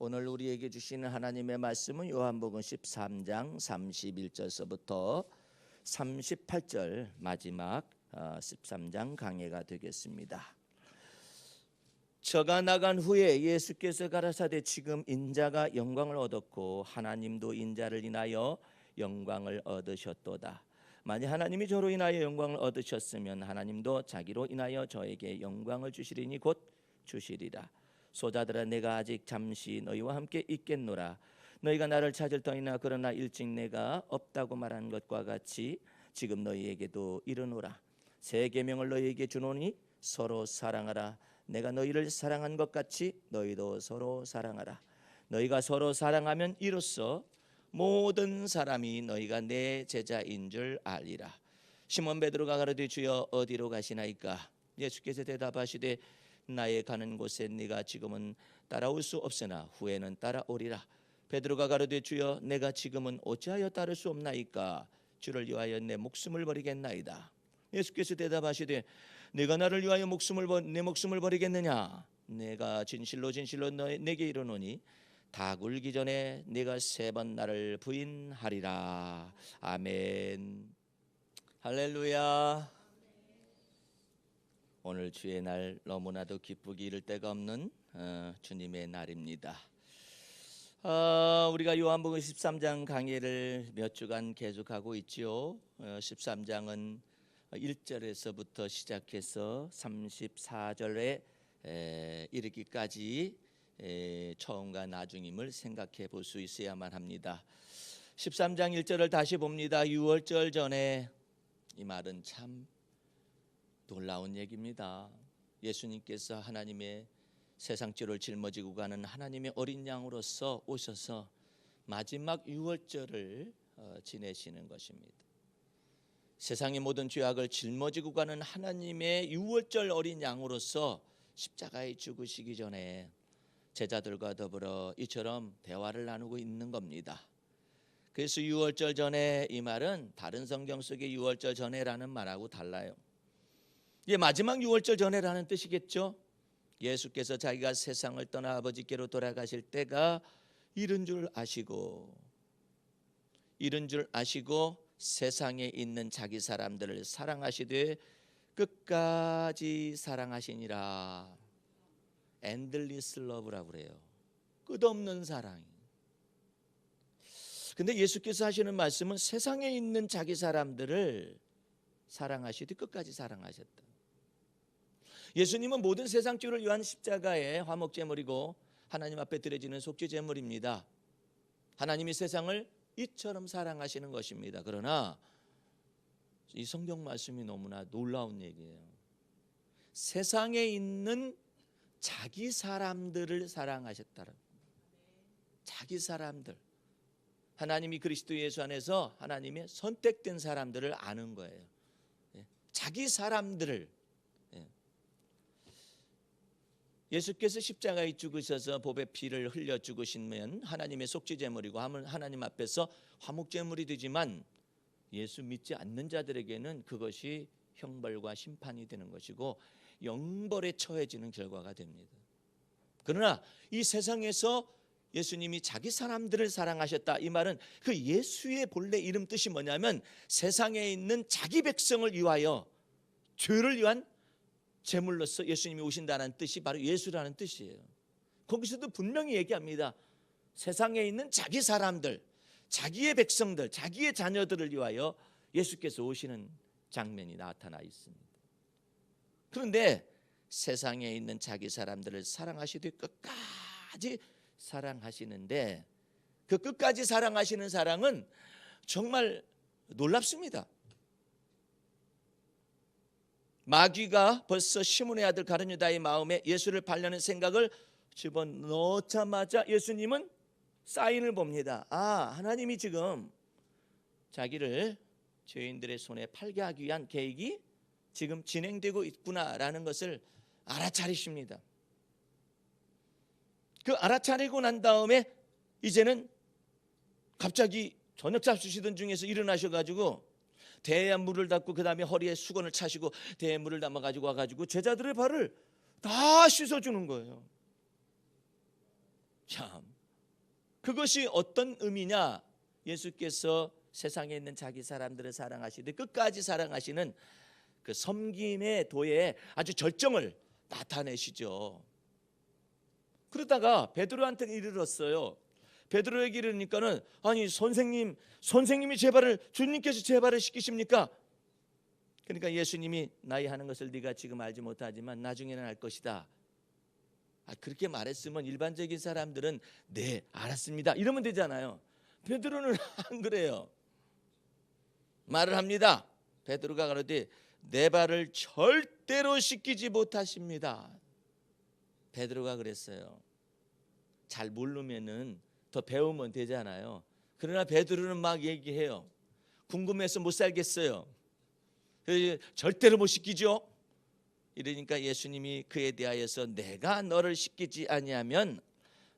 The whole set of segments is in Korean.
오늘 우리에게 주시는 하나님의 말씀은 요한복음 13장 31절서부터 38절 마지막 13장 강해가 되겠습니다. 저가 나간 후에 예수께서 가라사대 지금 인자가 영광을 얻었고 하나님도 인자를 인하여 영광을 얻으셨도다. 만약 하나님이 저로 인하여 영광을 얻으셨으면 하나님도 자기로 인하여 저에게 영광을 주시리니 곧 주시리라. 소자들아, 내가 아직 잠시 너희와 함께 있겠노라. 너희가 나를 찾을 터이나 그러나 일찍 내가 없다고 말한 것과 같이 지금 너희에게도 이르노라. 새 계명을 너희에게 주노니 서로 사랑하라. 내가 너희를 사랑한 것 같이 너희도 서로 사랑하라. 너희가 서로 사랑하면 이로써 모든 사람이 너희가 내 제자인 줄 알리라. 시몬 베드로가 가로되 주여 어디로 가시나이까? 예수께서 대답하시되 나의 가는 곳에 네가 지금은 따라올 수 없으나 후에는 따라오리라. 베드로가 가로되 주여 내가 지금은 어찌하여 따를 수 없나이까? 주를 위하여 내 목숨을 버리겠나이다. 예수께서 대답하시되 내가 나를 위하여 내 목숨을 버리겠느냐? 내가 진실로 내게 이르노니 다 굴기 전에 네가 3번 나를 부인하리라. 아멘. 할렐루야. 오늘 주의 날 너무나도 기쁘기 이를 데가 없는 주님의 날입니다. 우리가 요한복음 13장 강의를 몇 주간 계속하고 있지요. 13장은 1절에서부터 시작해서 34절에 이르기까지 처음과 나중임을 생각해 볼 수 있어야만 합니다. 13장 1절을 다시 봅니다. 유월절 전에, 이 말은 참 놀라운 얘기입니다. 예수님께서 하나님의 세상죄를 짊어지고 가는 하나님의 어린 양으로서 오셔서 마지막 유월절을 지내시는 것입니다. 세상의 모든 죄악을 짊어지고 가는 하나님의 유월절 어린 양으로서 십자가에 죽으시기 전에 제자들과 더불어 이처럼 대화를 나누고 있는 겁니다. 그래서 유월절 전에, 이 말은 다른 성경 속의 유월절 전에라는 말하고 달라요. 이게 마지막 유월절 전에라는 뜻이겠죠. 예수께서 자기가 세상을 떠나 아버지께로 돌아가실 때가 이른 줄 아시고 세상에 있는 자기 사람들을 사랑하시되 끝까지 사랑하시니라. 엔들리스 러브라고 그래요. 끝없는 사랑이. 근데 예수께서 하시는 말씀은 세상에 있는 자기 사람들을 사랑하시되 끝까지 사랑하셨다. 예수님은 모든 세상 죄를 위한 십자가의 화목제물이고 하나님 앞에 드려지는 속죄제물입니다. 하나님이 세상을 이처럼 사랑하시는 것입니다. 그러나 이 성경 말씀이 너무나 놀라운 얘기예요. 세상에 있는 자기 사람들을 사랑하셨다는, 자기 사람들, 하나님이 그리스도 예수 안에서 하나님의 선택된 사람들을 아는 거예요. 자기 사람들을. 예수께서 십자가에 죽으셔서 보배 피를 흘려 죽으시면 하나님의 속죄제물이고 하나님 앞에서 화목제물이 되지만 예수 믿지 않는 자들에게는 그것이 형벌과 심판이 되는 것이고 영벌에 처해지는 결과가 됩니다. 그러나 이 세상에서 예수님이 자기 사람들을 사랑하셨다, 이 말은 그 예수의 본래 이름 뜻이 뭐냐면 세상에 있는 자기 백성을 위하여 죄를 위한 제물로서 예수님이 오신다는 뜻이 바로 예수라는 뜻이에요. 거기서도 분명히 얘기합니다. 세상에 있는 자기 사람들, 자기의 백성들, 자기의 자녀들을 위하여 예수께서 오시는 장면이 나타나 있습니다. 그런데 세상에 있는 자기 사람들을 사랑하시되 끝까지 사랑하시는데, 그 끝까지 사랑하시는 사랑은 정말 놀랍습니다. 마귀가 벌써 시몬의 아들 가룟유다의 마음에 예수를 팔려는 생각을 집어넣자마자 예수님은 사인을 봅니다. 하나님이 지금 자기를 죄인들의 손에 팔게 하기 위한 계획이 지금 진행되고 있구나라는 것을 알아차리십니다. 그 알아차리고 난 다음에 이제는 갑자기 저녁 잡수시던 중에서 일어나셔가지고 대에 물을 담고 그 다음에 허리에 수건을 차시고 대에 물을 담아 가지고 와가지고 제자들의 발을 다 씻어주는 거예요. 참, 그것이 어떤 의미냐? 예수께서 세상에 있는 자기 사람들을 사랑하시되 끝까지 사랑하시는 그 섬김의 도에 아주 절정을 나타내시죠. 그러다가 베드로한테 이르렀어요. 베드로에게 이르니까는 아니 선생님이 제 발을, 주님께서 제 발을 씻기십니까? 그러니까 예수님이 나이 하는 것을 네가 지금 알지 못하지만 나중에는 알 것이다. 그렇게 말했으면 일반적인 사람들은 네 알았습니다 이러면 되잖아요. 베드로는 안 그래요. 말을 합니다. 베드로가 가로되 내 발을 절대로 씻기지 못하십니다. 베드로가 그랬어요. 잘 모르면은 더 배우면 되잖아요. 그러나 베드로는 막 얘기해요. 궁금해서 못 살겠어요. 절대로 못 씻기죠. 이러니까 예수님이 그에 대하여서 내가 너를 씻기지 아니하면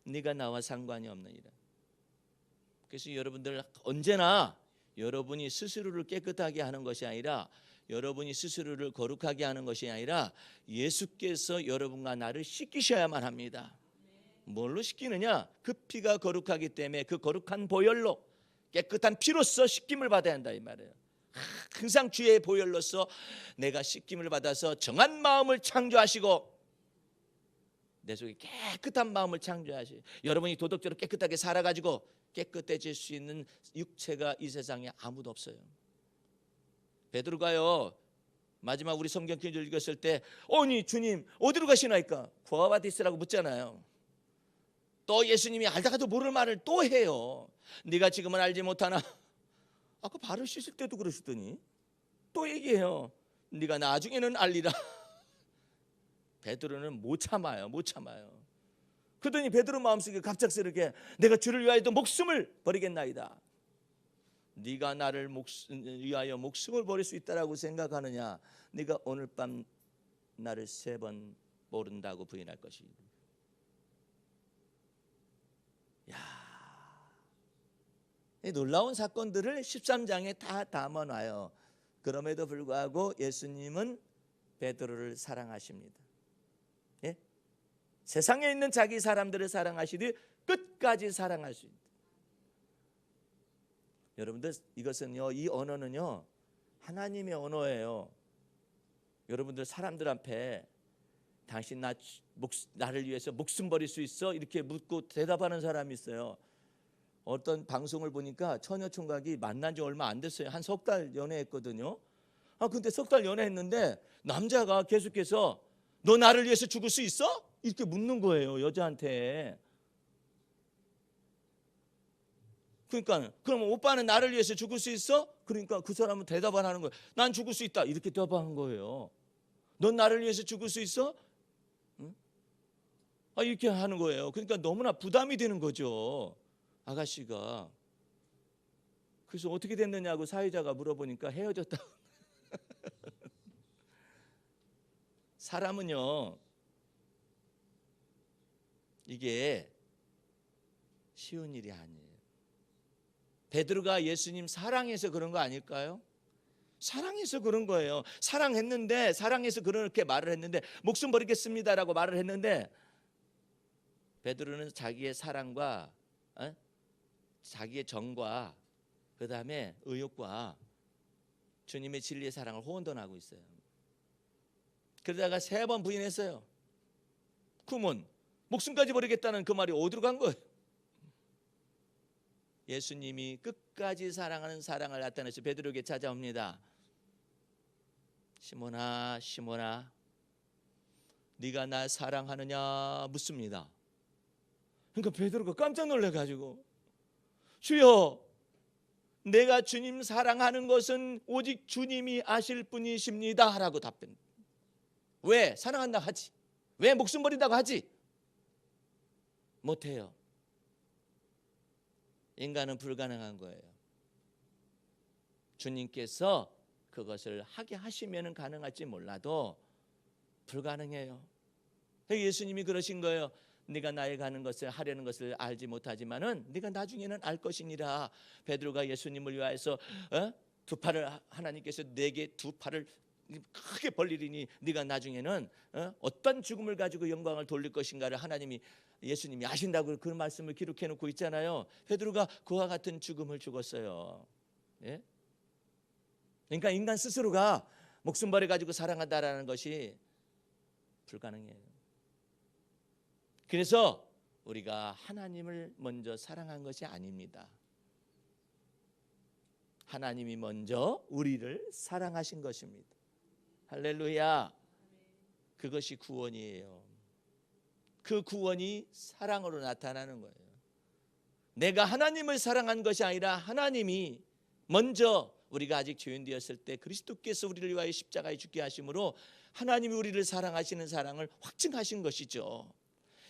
네가 나와 상관이 없느니라. 그래서 여러분들 언제나 여러분이 스스로를 깨끗하게 하는 것이 아니라, 여러분이 스스로를 거룩하게 하는 것이 아니라 예수께서 여러분과 나를 씻기셔야만 합니다. 뭘로 씻기느냐? 그 피가 거룩하기 때문에 그 거룩한 보혈로, 깨끗한 피로써 씻김을 받아야 한다 이 말이에요. 항상 주의 보혈로서 내가 씻김을 받아서 정한 마음을 창조하시고 내 속에 깨끗한 마음을 창조하시고, 여러분이 도덕적으로 깨끗하게 살아가지고 깨끗해질 수 있는 육체가 이 세상에 아무도 없어요. 베드로가요 마지막 우리 성경 기를 읽었을 때 아니 주님 어디로 가시나이까? 구아바디스라고 묻잖아요. 또 예수님이 알다가도 모를 말을 또 해요. 네가 지금은 알지 못하나 아까 발을 씻을 때도 그러시더니 또 얘기해요. 네가 나중에는 알리라. 베드로는 못 참아요. 그러더니 베드로 마음속에 갑작스럽게 내가 주를 위하여도 목숨을 버리겠나이다. 네가 나를 위하여 목숨을 버릴 수 있다라고 생각하느냐? 네가 오늘 밤 나를 3번 모른다고 부인할 것이다. 이 놀라운 사건들을 13장에 다 담아놔요. 그럼에도 불구하고 예수님은 베드로를 사랑하십니다. 예? 세상에 있는 자기 사람들을 사랑하시듯 끝까지 사랑할 수 있다. 여러분들 이것은요, 이 언어는요 하나님의 언어예요. 여러분들 사람들 앞에 당신 나를 위해서 목숨 버릴 수 있어? 이렇게 묻고 대답하는 사람이 있어요. 어떤 방송을 보니까 처녀총각이 만난 지 얼마 안 됐어요. 한 3달 연애했거든요. 근데 3달 연애했는데 남자가 계속해서 너 나를 위해서 죽을 수 있어? 이렇게 묻는 거예요, 여자한테. 그러니까 그럼 오빠는 나를 위해서 죽을 수 있어? 그러니까 그 사람은 대답 안 하는 거예요. 난 죽을 수 있다. 이렇게 대답하는 거예요. 넌 나를 위해서 죽을 수 있어? 응? 이렇게 하는 거예요. 그러니까 너무나 부담이 되는 거죠, 아가씨가. 그래서 어떻게 됐느냐고 사회자가 물어보니까 헤어졌다. 사람은요 이게 쉬운 일이 아니에요. 베드로가 예수님 사랑해서 그런 거 아닐까요? 사랑해서 그런 거예요. 사랑해서 그렇게 말을 했는데 목숨 버리겠습니다라고 말을 했는데 베드로는 자기의 사랑과 자기의 정과 그 다음에 의욕과 주님의 진리의 사랑을 혼돈하고 있어요. 그러다가 3번 부인했어요. 그러면 목숨까지 버리겠다는 그 말이 어디로 간 거예요? 예수님이 끝까지 사랑하는 사랑을 나타내서 베드로에게 찾아옵니다. 시몬아 시몬아 네가 나 사랑하느냐 묻습니다. 그러니까 베드로가 깜짝 놀라가지고 주여 내가 주님 사랑하는 것은 오직 주님이 아실 뿐이십니다 라고 답합니다. 왜? 사랑한다고 하지. 왜 목숨 버린다고 하지? 못해요. 인간은 불가능한 거예요. 주님께서 그것을 하게 하시면 가능할지 몰라도 불가능해요. 예수님이 그러신 거예요. 네가 나의 가는 것을 하려는 것을 알지 못하지만은 네가 나중에는 알 것이니라. 베드로가 예수님을 위하여서 2 팔을 하나님께서 내게 2 팔을 크게 벌리리니 네가 나중에는 어떤 죽음을 가지고 영광을 돌릴 것인가를 하나님이 예수님이 아신다고 그 말씀을 기록해 놓고 있잖아요. 베드로가 그와 같은 죽음을 죽었어요. 예? 그러니까 인간 스스로가 목숨 버려 가지고 사랑한다라는 것이 불가능해요. 그래서 우리가 하나님을 먼저 사랑한 것이 아닙니다. 하나님이 먼저 우리를 사랑하신 것입니다. 할렐루야. 그것이 구원이에요. 그 구원이 사랑으로 나타나는 거예요. 내가 하나님을 사랑한 것이 아니라 하나님이 먼저, 우리가 아직 죄인 되었을 때 그리스도께서 우리를 위하여 십자가에 죽게 하심으로 하나님이 우리를 사랑하시는 사랑을 확증하신 것이죠.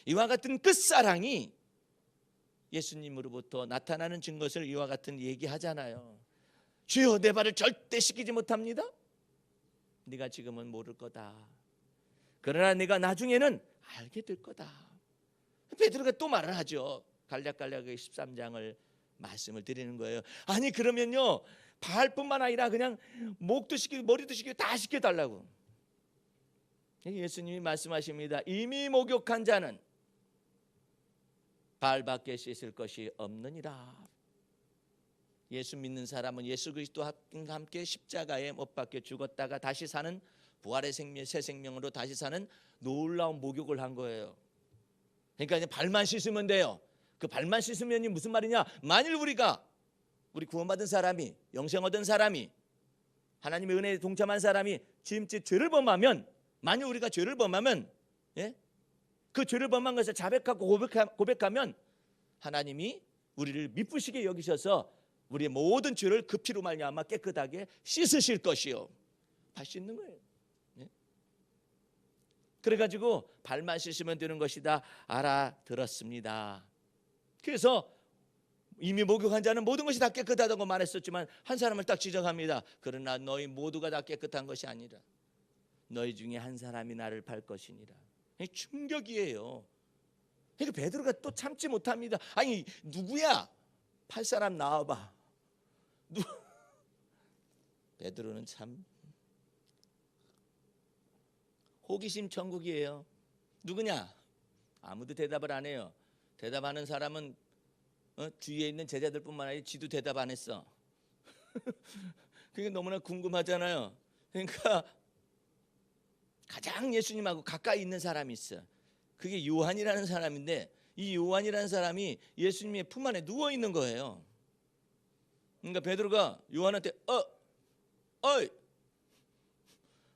이와 같은 끝사랑이 예수님으로부터 나타나는 증거를 이와 같은 얘기하잖아요. 주여, 내 발을 절대 씻기지 못합니다. 네가 지금은 모를 거다. 그러나 네가 나중에는 알게 될 거다. 베드로가 또 말을 하죠. 간략간략하게 13장을 말씀을 드리는 거예요. 아니 그러면요, 발뿐만 아니라 그냥 목도 씻기고 머리도 씻기고 다 씻겨달라고. 예수님이 말씀하십니다. 이미 목욕한 자는 발밖에 씻을 것이 없느니라. 예수 믿는 사람은 예수 그리스도와 함께 십자가에 못 박혀 죽었다가 다시 사는 부활의 생명, 새 생명으로 다시 사는 놀라운 목욕을 한 거예요. 그러니까 이제 발만 씻으면 돼요. 그 발만 씻으면이 무슨 말이냐? 만일 우리 구원받은 사람이, 영생 얻은 사람이, 하나님의 은혜에 동참한 사람이 지금쯤 죄를 범하면, 만일 우리가 죄를 범하면, 그 죄를 범한 것을 자백하고 고백하면 하나님이 우리를 미쁘시게 여기셔서 우리의 모든 죄를 그 피로 말미암아 깨끗하게 씻으실 것이요. 발 씻는 거예요. 그래가지고 발만 씻으면 되는 것이다 알아들었습니다. 그래서 이미 목욕한 자는 모든 것이 다 깨끗하다고 말했었지만 한 사람을 딱 지적합니다. 그러나 너희 모두가 다 깨끗한 것이 아니라 너희 중에 한 사람이 나를 팔 것이니라. 충격이에요. 그러니까 베드로가 또 참지 못합니다. 아니 누구야? 팔 사람 나와봐. 베드로는 참 호기심 천국이에요. 누구냐? 아무도 대답을 안 해요. 대답하는 사람은 주위에 있는 제자들뿐만 아니라 지도 대답 안 했어. 그게 너무나 궁금하잖아요. 그러니까 가장 예수님하고 가까이 있는 사람이 있어. 그게 요한이라는 사람인데 이 요한이라는 사람이 예수님의 품 안에 누워 있는 거예요. 그러니까 베드로가 요한한테 어이,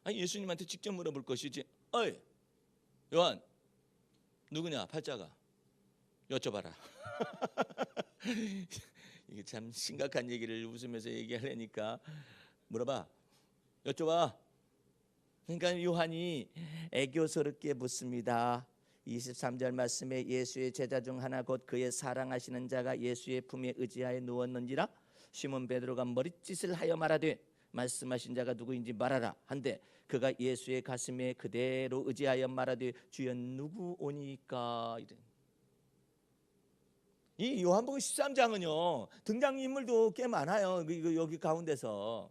아니 예수님한테 직접 물어볼 것이지. 어이, 요한 누구냐? 팔자가 여쭤봐라. 이게 참 심각한 얘기를 웃으면서 얘기하려니까 물어봐, 여쭤봐. 그러니까 요한이 애교스럽게 묻습니다. 23절 말씀에 예수의 제자 중 하나 곧 그의 사랑하시는 자가 예수의 품에 의지하여 누웠는지라. 시몬 베드로가 머릿짓을 하여 말하되 말씀하신 자가 누구인지 말하라 한데 그가 예수의 가슴에 그대로 의지하여 말하되 주여 누구오니까. 이 요한복음 13장은요 등장인물도 꽤 많아요. 여기 가운데서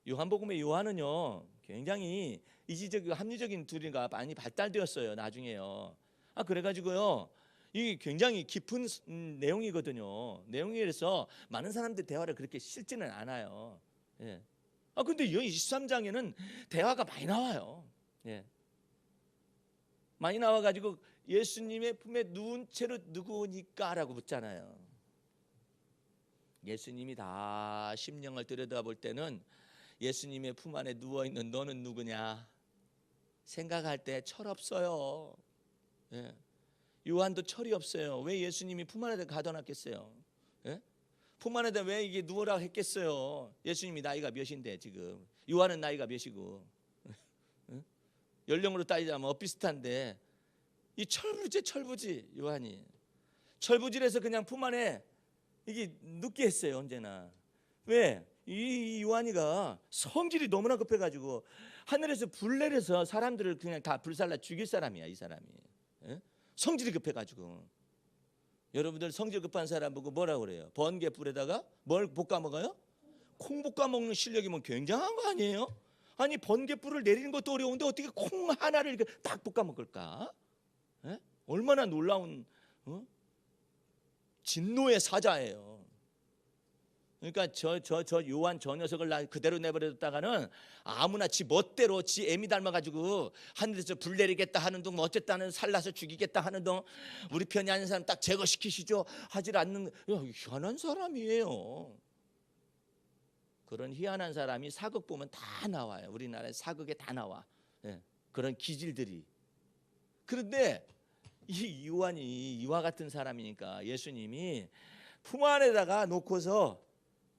요한복음의 요한은요 굉장히 이지적이고 합리적인 둘이가 많이 발달되었어요 나중에요. 그래가지고요 이 굉장히 깊은 내용이거든요. 내용이라서 많은 사람들 대화를 그렇게 싫지는 않아요. 근데 이 23장에는 대화가 많이 나와요. 많이 나와가지고 예수님의 품에 누운 채로 누구니까라고 묻잖아요. 예수님이 다 심령을 들여다볼 때는 예수님의 품 안에 누워있는 너는 누구냐 생각할 때 철없어요. 요한도 철이 없어요. 왜 예수님이 품 안에다 가둬놨겠어요? 품 안에다 왜 이게 누워라 했겠어요? 예수님이 나이가 몇인데 지금 요한은 나이가 몇이고 연령으로 따지자면 엇비슷한데 이 철부지 요한이 철부지라서 그냥 품 안에 이게 눕게 했어요. 언제나 왜? 이 요한이가 성질이 너무나 급해가지고 하늘에서 불 내려서 사람들을 그냥 다 불살라 죽일 사람이야. 이 사람이 성질이 급해가지고. 여러분들 성질 급한 사람 보고 뭐라고 그래요? 번개 불에다가 뭘 볶아 먹어요? 콩 볶아 먹는 실력이면 굉장한 거 아니에요? 아니 번갯불을 내리는 것도 어려운데 어떻게 콩 하나를 이렇게 딱 볶아 먹을까? 에? 얼마나 놀라운 진노의 사자예요. 그러니까 저 요한 저 녀석을 그대로 내버려뒀다가는 아무나 지 멋대로 지 애미 닮아가지고 하늘에서 불 내리겠다 하는 둥, 뭐 어쨌다는 살라서 죽이겠다 하는 둥, 우리 편이 아닌 사람 딱 제거시키시죠 하질 않는 희한한 사람이에요. 그런 희한한 사람이 사극 보면 다 나와요. 우리나라에 사극에 다 나와. 예, 그런 기질들이. 그런데 이 요한이 이와 같은 사람이니까 예수님이 품 안에다가 놓고서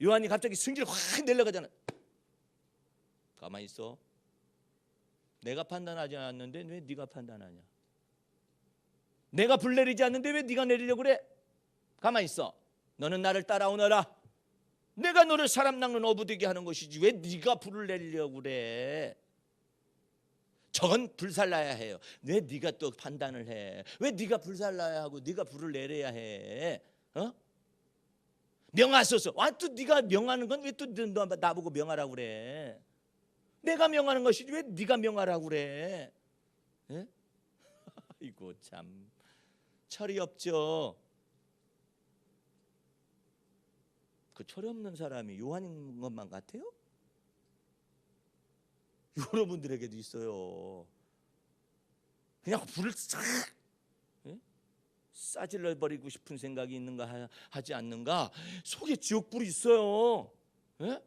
요한이 갑자기 승질을 확 내려가잖아. 가만히 있어. 내가 판단하지 않았는데 왜 네가 판단하냐? 내가 불 내리지 않는데 왜 네가 내리려고 그래? 가만히 있어. 너는 나를 따라오너라. 내가 너를 사람 낚는 어부되게 하는 것이지 왜 네가 불을 내리려고 그래? 저건 불살라야 해요. 왜 네가 또 판단을 해? 왜 네가 불살라야 하고 네가 불을 내려야 해? 명하소서. 또 네가 명하는 건 왜 또 나보고 명하라고 그래? 내가 명하는 것이지 왜 네가 명하라고 그래? 예? 이거 참 철이 없죠. 그 철이 없는 사람이 요한인 것만 같아요? 여러분들에게도 있어요. 그냥 불을 싹 싸질러 버리고 싶은 생각이 있는가 하지 않는가? 속에 지옥불이 있어요. 예?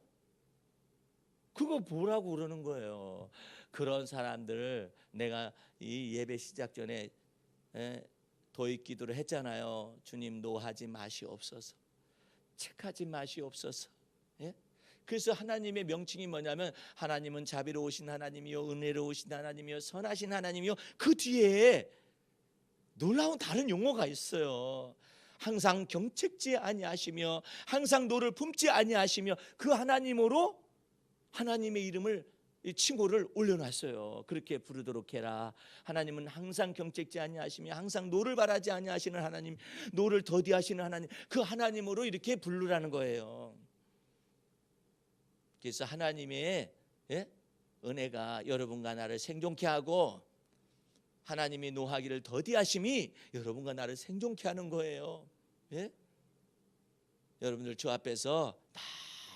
그거 보라고 그러는 거예요. 그런 사람들 내가 이 예배 시작 전에 도입 기도를 했잖아요. 주님 노하지 마시옵소서. 책하지 마시옵소서. 예? 그래서 하나님의 명칭이 뭐냐면 하나님은 자비로우신 하나님이요 은혜로우신 하나님이요 선하신 하나님이요. 그 뒤에 놀라운 다른 용어가 있어요. 항상 경책지 아니하시며 항상 노를 품지 아니하시며 그 하나님으로 하나님의 이름을 칭호를 올려놨어요. 그렇게 부르도록 해라. 하나님은 항상 경책지 아니하시며 항상 노를 바라지 아니하시는 하나님, 노를 더디하시는 하나님, 그 하나님으로 이렇게 부르라는 거예요. 그래서 하나님의 은혜가 여러분과 나를 생존케 하고 하나님이 노하기를 더디하심이 여러분과 나를 생존케 하는 거예요. 예? 여러분들 저 앞에서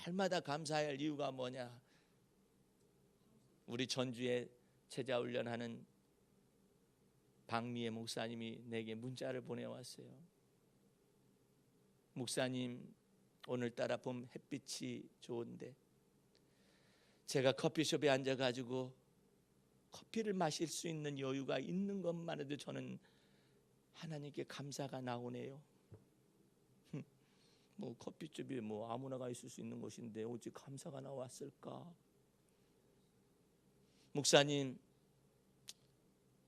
날마다 감사해야 할 이유가 뭐냐? 우리 전주에 제자훈련하는 박미애 목사님이 내게 문자를 보내왔어요. 목사님, 오늘따라 봄 햇빛이 좋은데 제가 커피숍에 앉아가지고 커피를 마실 수 있는 여유가 있는 것만 해도 저는 하나님께 감사가 나오네요. 뭐 커피숍이 뭐 아무나가 있을 수 있는 것인데 어찌 감사가 나왔을까? 목사님,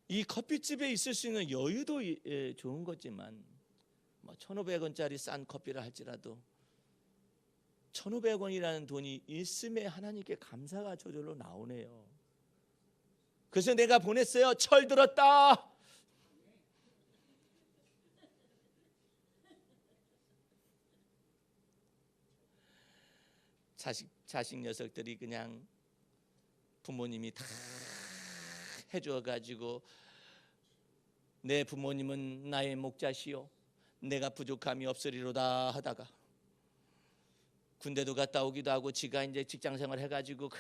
이 커피집에 있을 수 있는 여유도 좋은 거지만 뭐 1,500원짜리 싼 커피를 할지라도 1,500원이라는 돈이 있음에 하나님께 감사가 저절로 나오네요. 그래서 내가 보냈어요. 철 들었다. 자식 녀석들이 그냥 부모님이 다 해줘가지고 내 부모님은 나의 목자시오 내가 부족함이 없으리로다 하다가 군대도 갔다 오기도 하고 지가 이제 직장생활 해가지고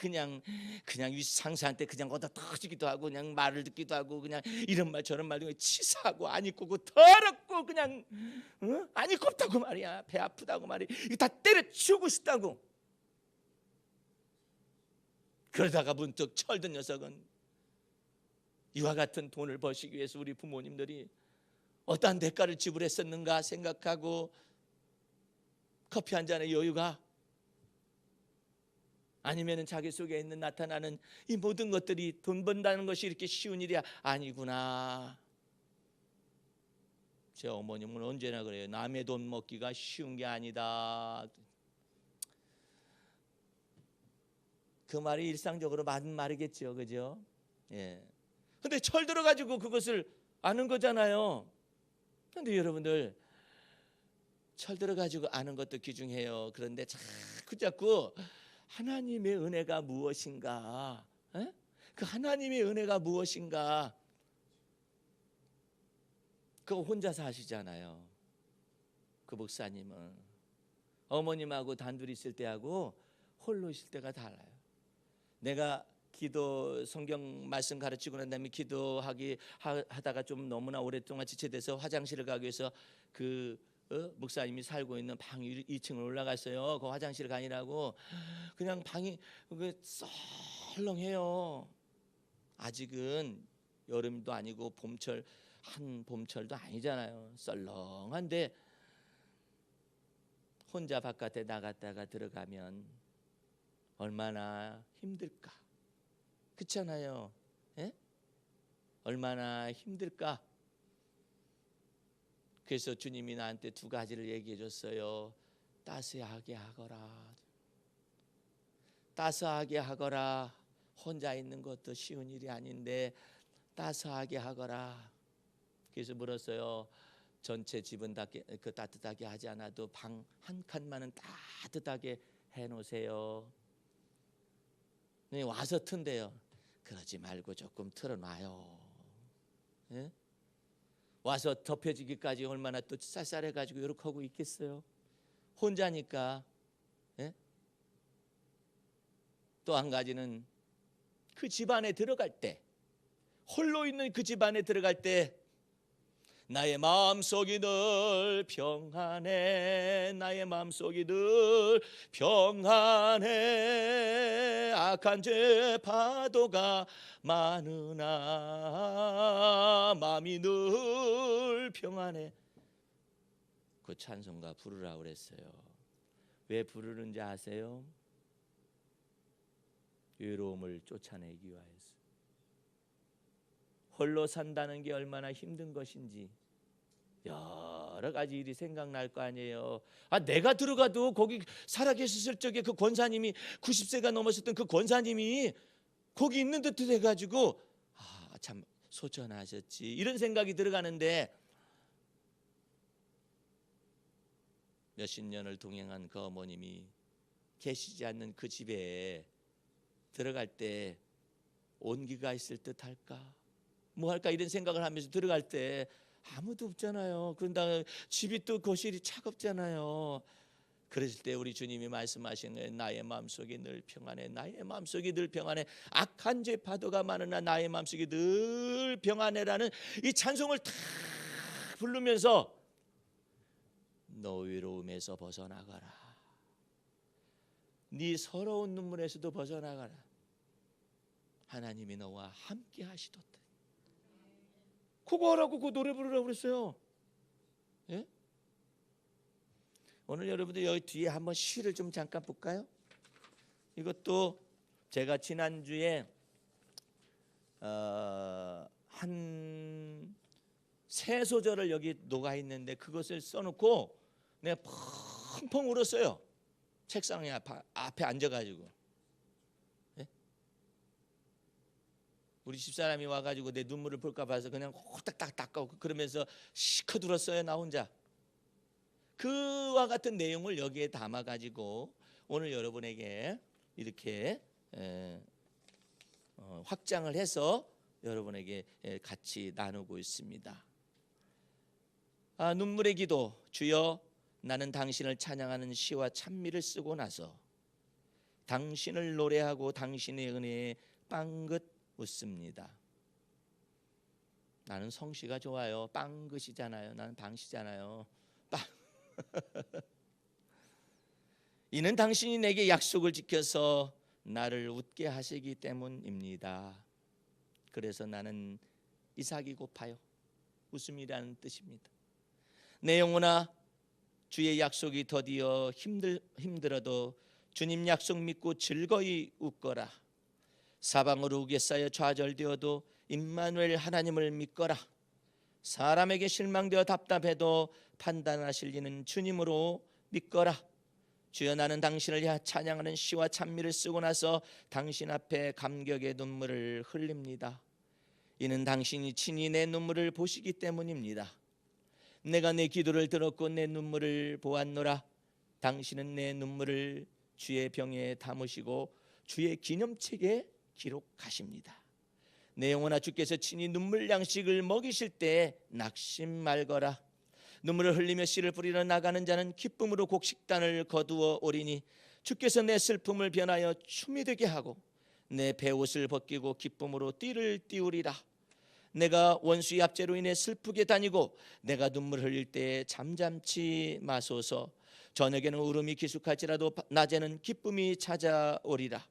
그냥 상사한테 그냥 얻어 터지기도 하고 그냥 말을 듣기도 하고 그냥 이런 말 저런 말 치사하고 안 입고 더럽고 그냥 안 입고 없다고 말이야. 배 아프다고 말이야. 이거 다 때려치우고 싶다고. 그러다가 문득 철든 녀석은 이와 같은 돈을 버시기 위해서 우리 부모님들이 어떠한 대가를 지불했었는가 생각하고 커피 한 잔의 여유가 아니면 자기 속에 있는 나타나는 이 모든 것들이 돈 번다는 것이 이렇게 쉬운 일이 아니구나. 제 어머님은 언제나 그래요. 남의 돈 먹기가 쉬운 게 아니다. 그 말이 일상적으로 맞는 말이겠죠, 그죠? 예. 근데 철 들어가지고 그것을 아는 거잖아요. 근데 여러분들 철 들어가지고 아는 것도 귀중해요. 그런데 자꾸 자꾸 하나님의 은혜가 무엇인가? 에? 그 하나님의 은혜가 무엇인가? 그거 혼자서 하시잖아요. 그 목사님은 어머님하고 단둘이 있을 때하고 홀로 있을 때가 달라요. 내가 기도 성경 말씀 가르치고 난 다음에 하다가 좀 너무나 오랫동안 지체돼서 화장실을 가기 위해서 목사님이 살고 있는 방 2층을 올라갔어요. 그 화장실 가니라고. 그냥 방이 썰렁해요. 아직은 여름도 아니고 봄철도 아니잖아요. 썰렁한데 혼자 바깥에 나갔다가 들어가면 얼마나 힘들까? 그렇잖아요. 예? 얼마나 힘들까? 그래서 주님이 나한테 두 가지를 얘기해 줬어요. 따스하게 하거라. 따스하게 하거라. 혼자 있는 것도 쉬운 일이 아닌데 따스하게 하거라. 그래서 물었어요. 전체 집은 따뜻하게 하지 않아도 방 한 칸만은 따뜻하게 해놓으세요. 네, 와서 튼대요. 그러지 말고 조금 틀어놔요. 예? 와서 덮여지기까지 얼마나 또 쌀쌀해가지고 이렇게 하고 있겠어요. 혼자니까. 예? 또 한 가지는 그 집안에 들어갈 때, 홀로 있는 그 집안에 들어갈 때 나의 마음속이 늘 평안해. 나의 마음속이 늘 평안해. 악한 죄 파도가 많으나 마음이 늘 평안해. 그 찬송가 부르라고 그랬어요. 왜 부르는지 아세요? 외로움을 쫓아내기 위하여서. 홀로 산다는 게 얼마나 힘든 것인지 여러 가지 일이 생각날 거 아니에요. 내가 들어가도 거기 살아계셨을 적에 그 권사님이 90세가 넘으셨던 그 권사님이 거기 있는 듯 해가지고 참 소천하셨지 이런 생각이 들어가는데 몇십 년을 동행한 그 어머님이 계시지 않는 그 집에 들어갈 때 온기가 있을 듯 할까? 뭐 할까 이런 생각을 하면서 들어갈 때 아무도 없잖아요. 그런 다음에 집이 또 거실이 차갑잖아요. 그랬을 때 우리 주님이 말씀하시는 거예요. 나의 마음속이 늘 평안해. 나의 마음속이 늘 평안해. 악한 죄 파도가 많으나 나의 마음속이 늘 평안해라는 이 찬송을 다 부르면서 너 외로움에서 벗어나가라. 네 서러운 눈물에서도 벗어나가라. 하나님이 너와 함께 하시도다. 그거 하라고 그 노래 부르라고 그랬어요. 예? 오늘 여러분들 여기 뒤에 한번 시를 좀 잠깐 볼까요? 이것도 제가 지난주에 한 세 소절을 여기 녹아 있는데 그것을 써놓고 내가 펑펑 울었어요. 책상에 앞에 앉아가지고. 예? 우리 집사람이 와가지고 내 눈물을 볼까 봐서 그냥 호딱딱 닦고 그러면서 시커 울었어요. 나 혼자. 그와 같은 내용을 여기에 담아가지고 오늘 여러분에게 이렇게 확장을 해서 여러분에게 같이 나누고 있습니다. 눈물의 기도. 주여, 나는 당신을 찬양하는 시와 찬미를 쓰고 나서 당신을 노래하고 당신의 은혜에 빵긋 웃습니다. 나는 성씨가 좋아요. 빵긋이잖아요. 나는 방씨잖아요. 빵. 이는 당신이 내게 약속을 지켜서 나를 웃게 하시기 때문입니다. 그래서 나는 이삭이 고파요. 웃음이라는 뜻입니다. 내 영혼아, 주의 약속이 더디어 힘들어도 주님 약속 믿고 즐거이 웃거라. 사방으로 우겨 쌓여 좌절되어도 임마누엘 하나님을 믿거라. 사람에게 실망되어 답답해도 판단하실 이는 주님으로 믿거라. 주여, 나는 당신을 찬양하는 시와 찬미를 쓰고 나서 당신 앞에 감격의 눈물을 흘립니다. 이는 당신이 친히 내 눈물을 보시기 때문입니다. 내가 내 기도를 들었고 내 눈물을 보았노라. 당신은 내 눈물을 주의 병에 담으시고 주의 기념책에 기록하십니다. 내 영혼아, 주께서 친히 눈물 양식을 먹이실 때 낙심 말거라. 눈물을 흘리며 씨를 뿌리러 나가는 자는 기쁨으로 곡식단을 거두어 오리니 주께서 내 슬픔을 변하여 춤이 되게 하고 내 베옷을 벗기고 기쁨으로 띠를 띠우리라. 내가 원수의 압제로 인해 슬프게 다니고 내가 눈물 흘릴 때에 잠잠치 마소서. 저녁에는 울음이 기숙할지라도 낮에는 기쁨이 찾아오리라.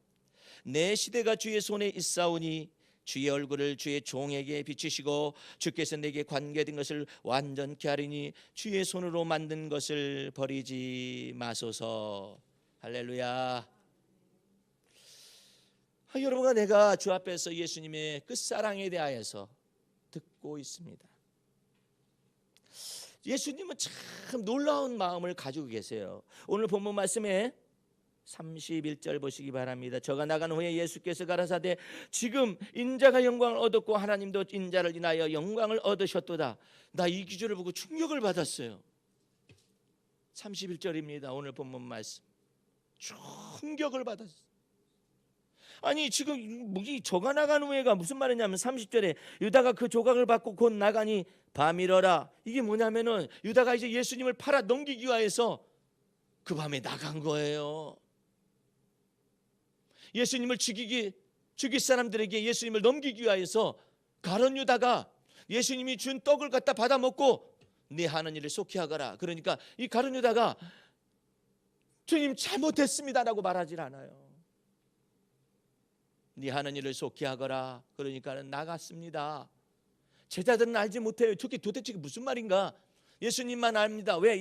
내 시대가 주의 손에 있사오니 주의 얼굴을 주의 종에게 비추시고 주께서 내게 관계된 것을 완전케 하리니 주의 손으로 만든 것을 버리지 마소서. 할렐루야. 여러분과 내가 주 앞에서 예수님의 끝사랑에 대하여서 듣고 있습니다. 예수님은 참 놀라운 마음을 가지고 계세요. 오늘 본문 말씀에 31절 보시기 바랍니다. 저가 나간 후에 예수께서 가라사대 지금 인자가 영광을 얻었고 하나님도 인자를 인하여 영광을 얻으셨도다. 나 이 기절을 보고 충격을 받았어요. 31절입니다. 오늘 본문 말씀. 충격을 받았어요. 아니 지금 이 저가 나간 후에가 무슨 말이냐면 30절에 유다가 그 조각을 받고 곧 나가니 밤이러라. 이게 뭐냐면은 유다가 이제 예수님을 팔아 넘기기 위해서 그 밤에 나간 거예요. 예수님을 죽일 사람들에게 예수님을 넘기기 위해서 가룟 유다가 예수님이 준 떡을 갖다 받아 먹고 네 하는 일을 속히 하거라. 그러니까 이 가룟 유다가 주님 잘못했습니다라고 말하질 않아요. 네 하는 일을 속히 하거라. 그러니까는 나갔습니다. 제자들은 알지 못해요. 도대체 무슨 말인가? 예수님만 압니다. 왜?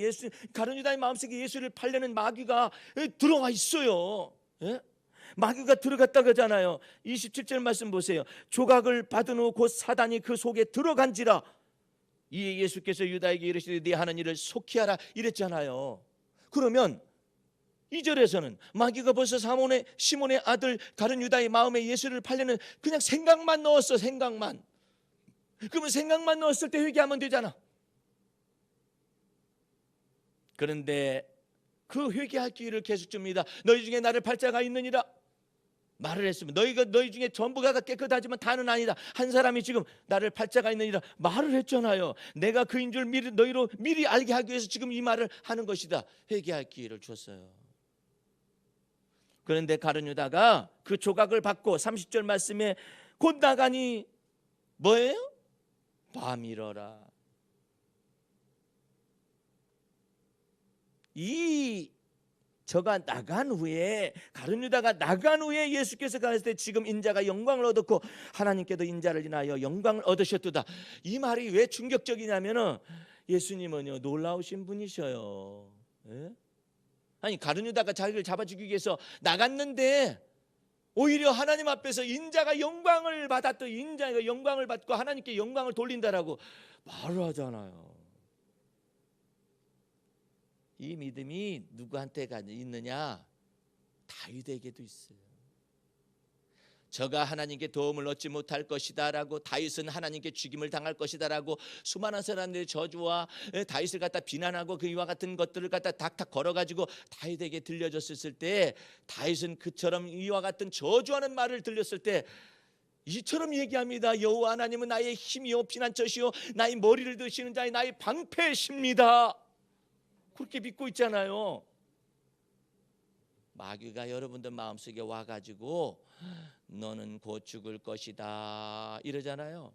가룟 유다의 마음속에 예수를 팔려는 마귀가 들어와 있어요. 예? 마귀가 들어갔다고 하잖아요. 27절 말씀 보세요. 조각을 받은 후 곧 사단이 그 속에 들어간지라. 이에 예수께서 유다에게 이르시되 네 하는 일을 속히 하라 이랬잖아요. 그러면 2절에서는 마귀가 벌써 시몬의 아들 가룟 유다의 마음에 예수를 팔려는 그냥 생각만 넣었어. 생각만. 그러면 생각만 넣었을 때 회개하면 되잖아. 그런데 그 회개할 기회를 계속 줍니다. 너희 중에 나를 팔 자가 있느니라 말을 했으면 너희 중에 전부가 깨끗하지만 다는 아니다. 한 사람이 지금 나를 팔 자가 있느니라 말을 했잖아요. 내가 그인 줄 너희로 미리 알게 하기 위해서 지금 이 말을 하는 것이다. 회개할 기회를 줬어요. 그런데 가룟 유다가 그 조각을 받고 30절 말씀에 곧 나가니 뭐예요? 밤이러라. 저가 나간 후에 가룟 유다가 나간 후에 예수께서 가셨을 때 지금 인자가 영광을 얻었고 하나님께도 인자를 인하여 영광을 얻으셨도다. 이 말이 왜 충격적이냐면은 예수님은요 놀라우신 분이셔요. 예? 아니 가룟 유다가 자기를 잡아 죽이기 위해서 나갔는데 오히려 하나님 앞에서 인자가 영광을 받았던 인자가 영광을 받고 하나님께 영광을 돌린다라고 말을 하잖아요. 이 믿음이 누구한테 있느냐? 다윗에게도 있어요. 저가 하나님께 도움을 얻지 못할 것이다 라고 다윗은 하나님께 죽임을 당할 것이다 라고 수많은 사람들의 저주와 다윗을 갖다 비난하고 그 이와 같은 것들을 갖다 닥닥 걸어가지고 다윗에게 들려줬을 때 다윗은 그처럼 이와 같은 저주하는 말을 들렸을 때 이처럼 얘기합니다. 여호와 하나님은 나의 힘이요 피난처시요 나의 머리를 드시는 자의 나의 방패십니다. 그렇게 믿고 있잖아요. 마귀가 여러분들 마음속에 와가지고 너는 곧 죽을 것이다 이러잖아요.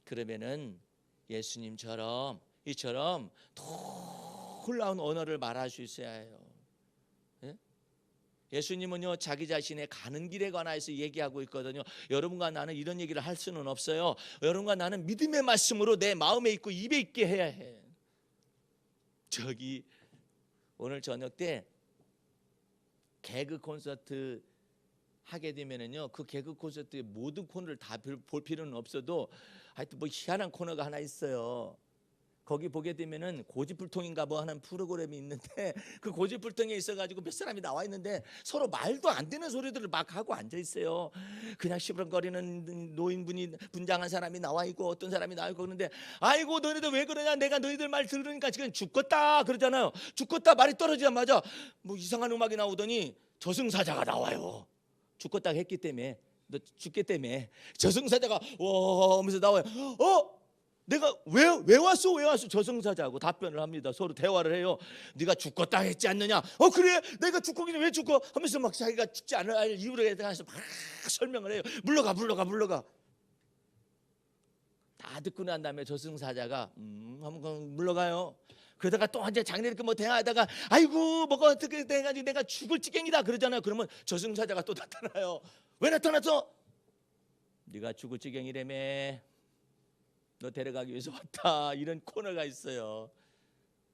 그러면은 예수님처럼 이처럼 놀라운 언어를 말할 수 있어야 해요. 예? 예수님은요 자기 자신의 가는 길에 관해서 얘기하고 있거든요. 여러분과 나는 이런 얘기를 할 수는 없어요. 여러분과 나는 믿음의 말씀으로 내 마음에 있고 입에 있게 해야 해. 오늘 저녁 때 개그 콘서트 하게 되면은요 그 개그 콘서트의 모든 코너를 다 볼 필요는 없어도 하여튼 뭐 희한한 코너가 하나 있어요. 거기 보게 되면은 고집불통인가 뭐 하는 프로그램이 있는데 그 고집불통에 있어가지고 몇 사람이 나와 있는데 서로 말도 안 되는 소리들을 막 하고 앉아 있어요. 그냥 시부렁거리는 노인분이 분장한 사람이 나와 있고 어떤 사람이 나와 있고 그러는데 아이고 너희들 왜 그러냐, 내가 너희들 말 들으니까 지금 죽겠다 그러잖아요. 죽겠다 말이 떨어지자마자 뭐 이상한 음악이 나오더니 저승사자가 나와요. 죽겠다 했기 때문에, 너 죽기 때문에 저승사자가 와 하면서 나와요. 내가 왜 왔어? 저승사자하고 답변을 합니다. 서로 대화를 해요. 네가 죽겠다 했지 않느냐? 그래 내가 죽거기는 왜 죽어? 하면서 막 자기가 죽지 않을 이유를 대해서 막 설명을 해요. 물러가. 다 듣고 난 다음에 저승사자가 한번 물러가요. 그러다가 또 이제 장례를 뭐 대화하다가 아이고 뭐가 어떻게 돼가지고 내가 죽을 지경이다 그러잖아요. 그러면 저승사자가 또 나타나요. 왜 나타났어? 네가 죽을 지경이라며, 너 데려가기 위해서 왔다. 이런 코너가 있어요.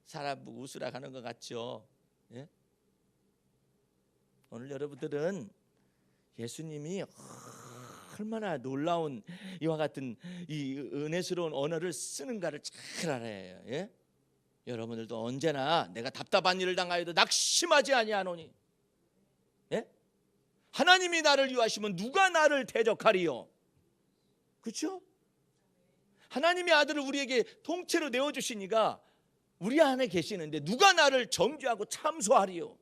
사람 웃으라 하는 것 같죠? 예? 오늘 여러분들은 예수님이 얼마나 놀라운 이와 같은 이 은혜스러운 언어를 쓰는가를 잘 알아야 해요. 예? 여러분들도 언제나 내가 답답한 일을 당하여도 낙심하지 아니하노니, 예? 하나님이 나를 위하시면 누가 나를 대적하리요? 그렇죠? 하나님의 아들을 우리에게 통째로 내어주시니까 우리 안에 계시는데 누가 나를 정죄하고 참소하리요?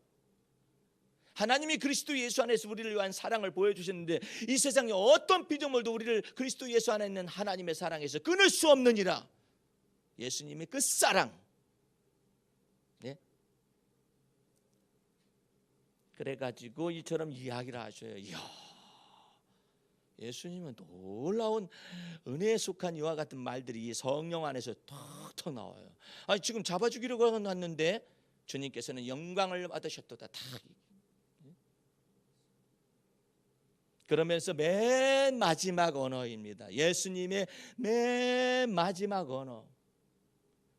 하나님이 그리스도 예수 안에서 우리를 위한 사랑을 보여주셨는데 이 세상에 어떤 피조물도 우리를 그리스도 예수 안에 있는 하나님의 사랑에서 끊을 수 없느니라. 예수님의 그 사랑, 네? 그래가지고 이처럼 이야기를 하셔요. 이야, 예수님은 놀라운 은혜에 속한 이와 같은 말들이 성령 안에서 턱턱 나와요. 아니 지금 잡아 죽이려고 했는데 주님께서는 영광을 받으셨도다. 그러면서 맨 마지막 언어입니다. 예수님의 맨 마지막 언어.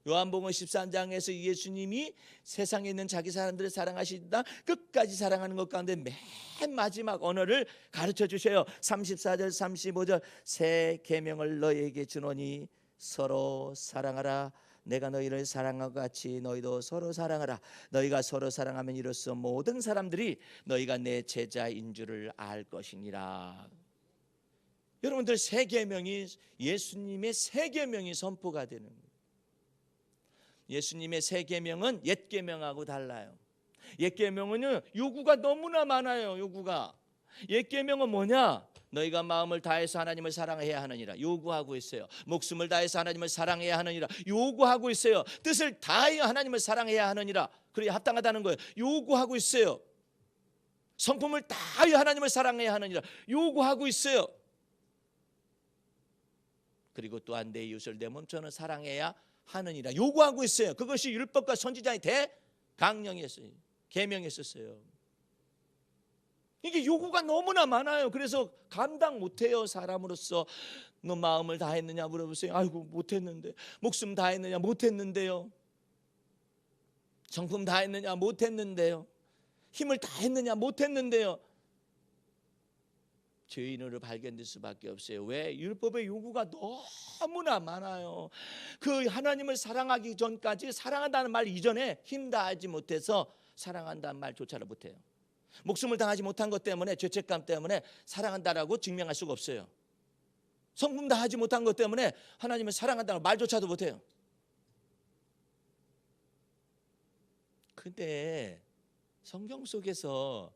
요한복음 13장에서 예수님이 세상에 있는 자기 사람들을 사랑하시다 끝까지 사랑하는 것 가운데 맨 마지막 언어를 가르쳐 주셔요. 34절 35절 새 계명을 너희에게 주노니 서로 사랑하라. 내가 너희를 사랑한 것 같이 너희도 서로 사랑하라. 너희가 서로 사랑하면 이로써 모든 사람들이 너희가 내 제자인 줄을 알 것이니라. 여러분들 새 계명이 예수님의 새 계명이 선포가 되는 거예요. 예수님의 새 계명은 옛 계명하고 달라요. 옛 계명은 요구가 너무나 많아요. 요구가. 옛 계명은 뭐냐? 너희가 마음을 다해서 하나님을 사랑해야 하느니라 요구하고 있어요. 목숨을 다해서 하나님을 사랑해야 하느니라 요구하고 있어요. 뜻을 다하여 하나님을 사랑해야 하느니라, 그래야 합당하다는 거예요. 요구하고 있어요. 성품을 다하여 하나님을 사랑해야 하느니라 요구하고 있어요. 그리고 또한 내 이웃을 내 몸처럼 사랑해야 하느니라 요구하고 있어요. 그것이 율법과 선지자의 대강령이었어요. 계명이었어요. 이게 요구가 너무나 많아요. 그래서 감당 못해요. 사람으로서. 너 마음을 다했느냐 물어보세요. 아이고 못했는데. 목숨 다했느냐 못했는데요. 성품 다했느냐 못했는데요. 힘을 다했느냐 못했는데요. 죄인으로 발견될 수밖에 없어요. 왜? 율법의 요구가 너무나 많아요. 그 하나님을 사랑하기 전까지, 사랑한다는 말 이전에 힘 다하지 못해서 사랑한다는 말조차를 못해요. 목숨을 당하지 못한 것 때문에, 죄책감 때문에 사랑한다라고 증명할 수가 없어요. 성품 다하지 못한 것 때문에 하나님을 사랑한다는 말조차도 못해요. 근데 성경 속에서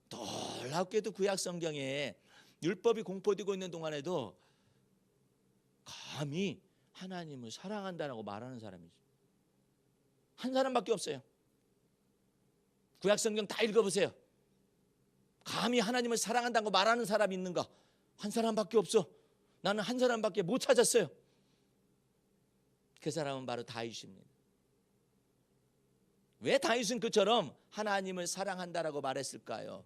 놀랍게도 구약 성경에 율법이 공포되고 있는 동안에도 감히 하나님을 사랑한다라고 말하는 사람이 한 사람밖에 없어요. 구약 성경 다 읽어보세요. 감히 하나님을 사랑한다고 말하는 사람이 있는가? 한 사람밖에 없어. 나는 한 사람밖에 못 찾았어요. 그 사람은 바로 다윗입니다. 왜 다윗은 그처럼 하나님을 사랑한다라고 말했을까요?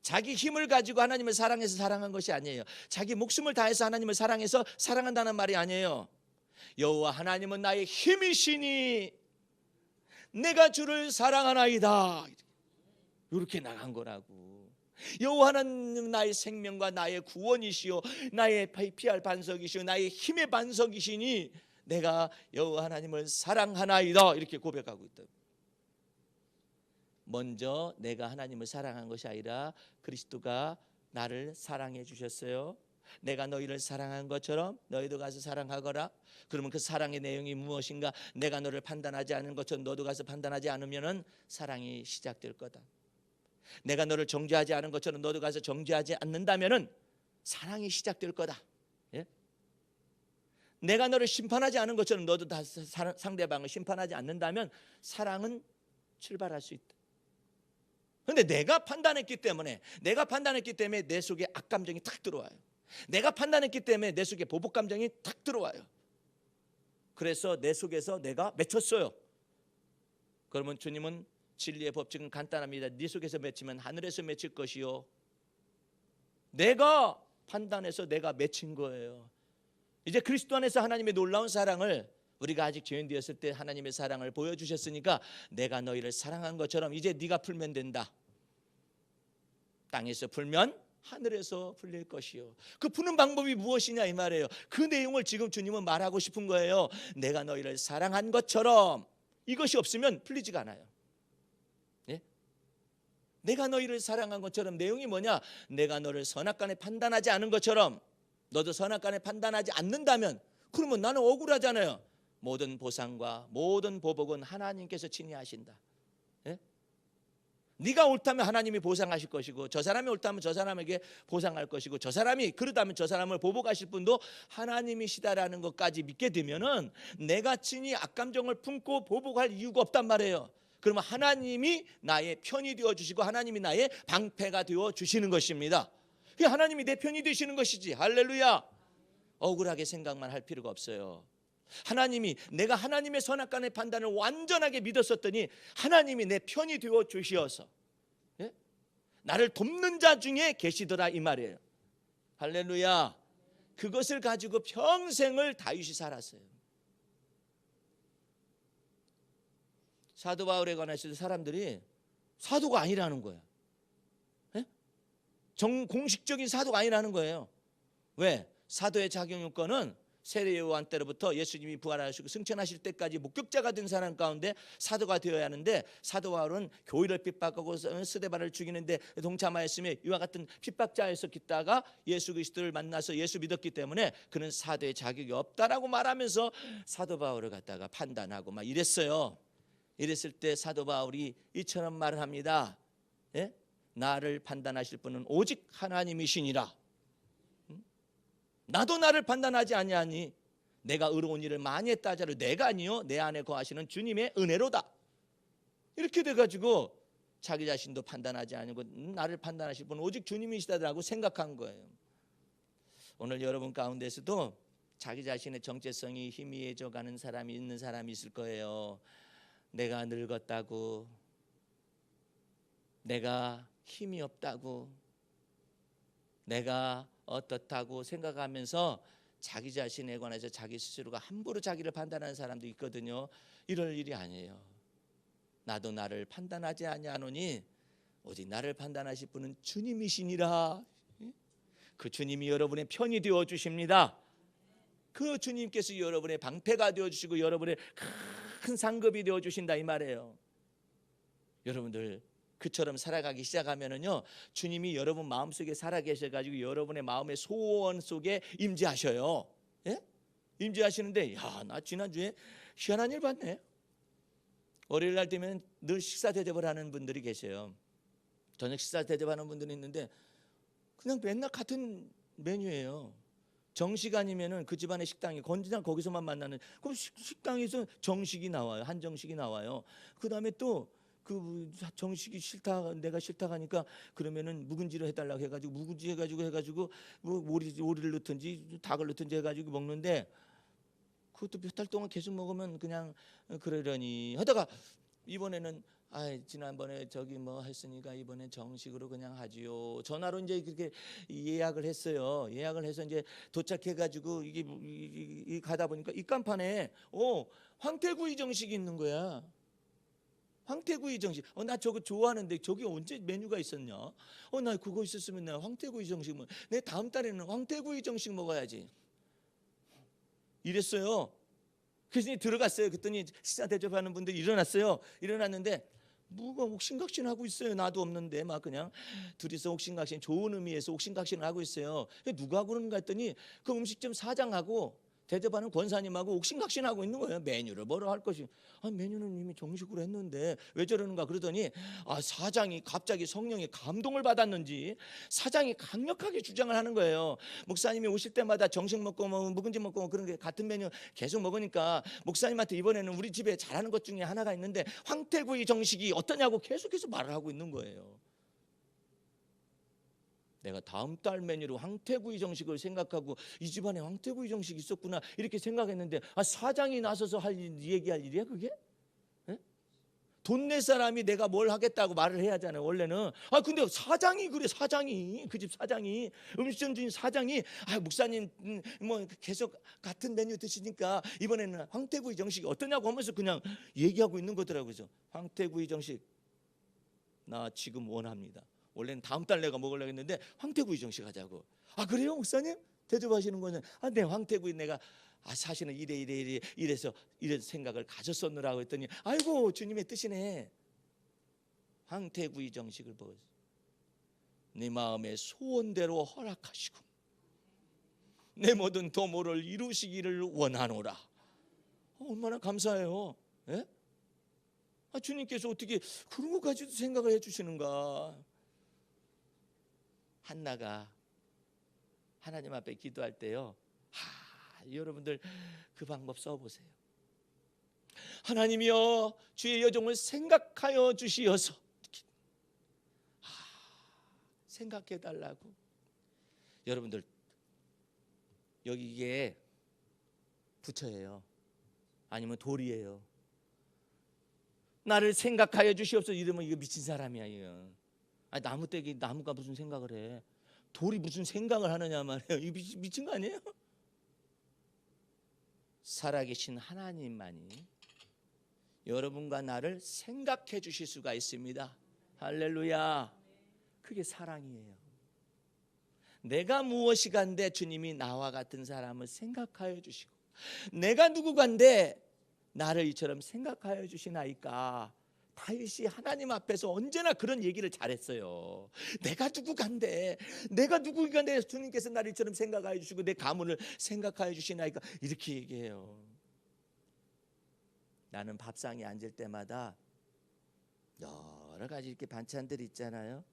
자기 힘을 가지고 하나님을 사랑해서 사랑한 것이 아니에요. 자기 목숨을 다해서 하나님을 사랑해서 사랑한다는 말이 아니에요. 여호와 하나님은 나의 힘이시니 내가 주를 사랑하나이다. 이렇게 나간 거라고. 여호와 하나님은 나의 생명과 나의 구원이시요 나의 피할 반석이시요 나의 힘의 반석이시니 내가 여호와 하나님을 사랑하나이다 이렇게 고백하고 있다. 먼저 내가 하나님을 사랑한 것이 아니라 그리스도가 나를 사랑해 주셨어요. 내가 너희를 사랑한 것처럼 너희도 가서 사랑하거라. 그러면 그 사랑의 내용이 무엇인가? 내가 너를 판단하지 않은 것처럼 너도 가서 판단하지 않으면은 사랑이 시작될 거다. 내가 너를 정죄하지 않은 것처럼 너도 가서 정죄하지 않는다면은 사랑이 시작될 거다. 예? 내가 너를 심판하지 않은 것처럼 너도 다 상대방을 심판하지 않는다면 사랑은 출발할 수 있다. 그런데 내가 판단했기 때문에 내 속에 악감정이 탁 들어와요. 내가 판단했기 때문에 내 속에 보복 감정이 탁 들어와요. 그래서 내 속에서 내가 맺혔어요. 그러면 주님은 진리의 법칙은 간단합니다. 네 속에서 맺히면 하늘에서 맺힐 것이요. 내가 판단해서 내가 맺힌 거예요. 이제 그리스도 안에서 하나님의 놀라운 사랑을 우리가 아직 죄인 되었을 때 하나님의 사랑을 보여주셨으니까 내가 너희를 사랑한 것처럼 이제 네가 풀면 된다. 땅에서 풀면 하늘에서 풀릴 것이요. 그 푸는 방법이 무엇이냐 이 말이에요. 그 내용을 지금 주님은 말하고 싶은 거예요. 내가 너희를 사랑한 것처럼. 이것이 없으면 풀리지가 않아요. 예? 내가 너희를 사랑한 것처럼 내용이 뭐냐? 내가 너를 선악간에 판단하지 않은 것처럼 너도 선악간에 판단하지 않는다면 그러면 나는 억울하잖아요. 모든 보상과 모든 보복은 하나님께서 친히 하신다. 예? 네가 옳다면 하나님이 보상하실 것이고 저 사람이 옳다면 저 사람에게 보상할 것이고 저 사람이 그러다면 저 사람을 보복하실 분도 하나님이시다라는 것까지 믿게 되면은 내가 친히 악감정을 품고 보복할 이유가 없단 말이에요. 그러면 하나님이 나의 편이 되어 주시고 하나님이 나의 방패가 되어 주시는 것입니다. 하나님이 내 편이 되시는 것이지. 할렐루야. 억울하게 생각만 할 필요가 없어요. 내가 하나님의 선악간의 판단을 완전하게 믿었었더니 하나님이 내 편이 되어 주시어서 예? 나를 돕는 자 중에 계시더라 이 말이에요. 할렐루야. 그것을 가지고 평생을 다윗이 살았어요. 사도 바울에 관해서도 사람들이 사도가 아니라는 거예요. 예? 공식적인 사도가 아니라는 거예요. 왜? 사도의 자격 요건은 세례 요한 때로부터 예수님이 부활하시고 승천하실 때까지 목격자가 된 사람 가운데 사도가 되어야 하는데 사도 바울은 교회를 핍박하고 스데반을 죽이는데 동참하였으며 이와 같은 핍박자였었다가 예수 그리스도를 만나서 예수 믿었기 때문에 그는 사도의 자격이 없다라고 말하면서 사도 바울을 갖다가 판단하고 막 이랬어요. 이랬을 때 사도 바울이 이처럼 말을 합니다. 예? 나를 판단하실 분은 오직 하나님이시니라. 나도 나를 판단하지 아니하니 내가 의로운 일을 많이 했다 하자를 내가 아니요 내 안에 거하시는 주님의 은혜로다. 이렇게 돼가지고 자기 자신도 판단하지 않고 나를 판단하실 분은 오직 주님이시다라고 생각한 거예요. 오늘 여러분 가운데서도 자기 자신의 정체성이 희미해져 가는 사람이 있는 사람이 있을 거예요. 내가 늙었다고, 내가 힘이 없다고, 내가 어떻다고 생각하면서 자기 자신에 관해서 자기 스스로가 함부로 자기를 판단하는 사람도 있거든요. 이럴 일이 아니에요. 나도 나를 판단하지 아니하노니 오직 나를 판단하실 분은 주님이시니라. 그 주님이 여러분의 편이 되어 주십니다. 그 주님께서 여러분의 방패가 되어 주시고 여러분의 큰 상급이 되어 주신다 이 말이에요. 여러분들 그처럼 살아가기 시작하면은요, 주님이 여러분 마음속에 살아계셔가지고 여러분의 마음의 소원 속에 임재하셔요. 예? 임재하시는데, 야, 나 지난주에 희한한 일 봤네. 월요일 날 되면 늘 식사 대접을 하는 분들이 계세요. 저녁 식사 대접하는 분들이 있는데 그냥 맨날 같은 메뉴예요. 정식 아니면은 그 집안의 식당이 건지나 거기서만 만나는 그럼 식당에서 정식이 나와요. 한정식이 나와요. 그 다음에 또 그 정식이 싫다, 내가 싫다 하니까 그러면은 묵은지를 해달라고 해가지고 묵은지 해가지고 뭐 오리를 넣든지 닭을 넣든지 해가지고 먹는데 그것도 몇 달 동안 계속 먹으면 그냥 그러려니 하다가 이번에는 지난번에 저기 뭐 했으니까 이번엔 정식으로 그냥 하지요. 전화로 이제 그렇게 예약을 했어요. 예약을 해서 이제 도착해가지고 이게 가다 보니까 입간판에 황태구이 정식이 있는 거야. 황태구이 정식. 나 저거 좋아하는데 저기 언제 메뉴가 있었냐? 나 그거 있었으면 내가 황태구이 정식 내 다음 달에는 황태구이 정식 먹어야지. 이랬어요. 그래서 들어갔어요. 그랬더니 식사 대접하는 분들이 일어났어요. 일어났는데 뭐가 옥신각신하고 있어요. 나도 없는데 막 그냥 둘이서 옥신각신, 좋은 의미에서 옥신각신을 하고 있어요. 누가 그러는가 했더니 그 음식점 사장하고 대접하는 권사님하고 옥신각신하고 있는 거예요. 메뉴를 뭐로 할 것이. 메뉴는 이미 정식으로 했는데 왜 저러는가 그러더니 사장이 갑자기 성령의 감동을 받았는지 사장이 강력하게 주장을 하는 거예요. 목사님이 오실 때마다 정식 먹고 묵은지 먹고 그런 게 같은 메뉴 계속 먹으니까 목사님한테 이번에는 우리 집에 잘하는 것 중에 하나가 있는데 황태구이 정식이 어떠냐고 계속해서 말을 하고 있는 거예요. 내가 다음 달 메뉴로 황태구이 정식을 생각하고 이 집안에 황태구이 정식이 있었구나 이렇게 생각했는데 사장이 나서서 얘기할 일이야 그게? 돈 낼 사람이 내가 뭘 하겠다고 말을 해야 하잖아요. 원래는. 근데 사장이 그래. 사장이, 그 집 사장이, 음식점 주인 사장이 목사님 뭐 계속 같은 메뉴 드시니까 이번에는 황태구이 정식이 어떠냐고 하면서 그냥 얘기하고 있는 거더라고요. 그래서 황태구이 정식 나 지금 원합니다. 원래는 다음 달 내가 먹으려고 했는데 황태구이 정식 하자고. 그래요 목사님? 대접하시는 거는 네, 황태구이 내가 사실은 이래서 생각을 가졌었느라고 했더니 아이고 주님의 뜻이네. 황태구이 정식을 먹었어. 네 마음의 소원대로 허락하시고 내 모든 도모를 이루시기를 원하노라. 얼마나 감사해요. 예? 주님께서 어떻게 그런 것까지도 생각을 해주시는가. 한나가 하나님 앞에 기도할 때요, 여러분들 그 방법 써보세요. 하나님이여 주의 여종을 생각하여 주시어서. 생각해달라고. 여러분들 여기 이게 부처예요 아니면 돌이에요. 나를 생각하여 주시옵소서 이러면 이거 미친 사람이야 이거. 나무떼기 나무가 무슨 생각을 해. 돌이 무슨 생각을 하느냐 말이에요. 이거 미친 거 아니에요? 살아계신 하나님만이 여러분과 나를 생각해 주실 수가 있습니다. 할렐루야. 그게 사랑이에요. 내가 무엇이간데 주님이 나와 같은 사람을 생각하여 주시고 내가 누구간데 나를 이처럼 생각하여 주시나이까. 다윗이 하나님 앞에서 언제나 그런 얘기를 잘했어요. 내가 누구간데 주님께서 나를 이처럼 생각하여 주시고 내 가문을 생각하여 주시나이까. 이렇게 얘기해요. 나는 밥상에 앉을 때마다 여러 가지 이렇게 반찬들이 있잖아요.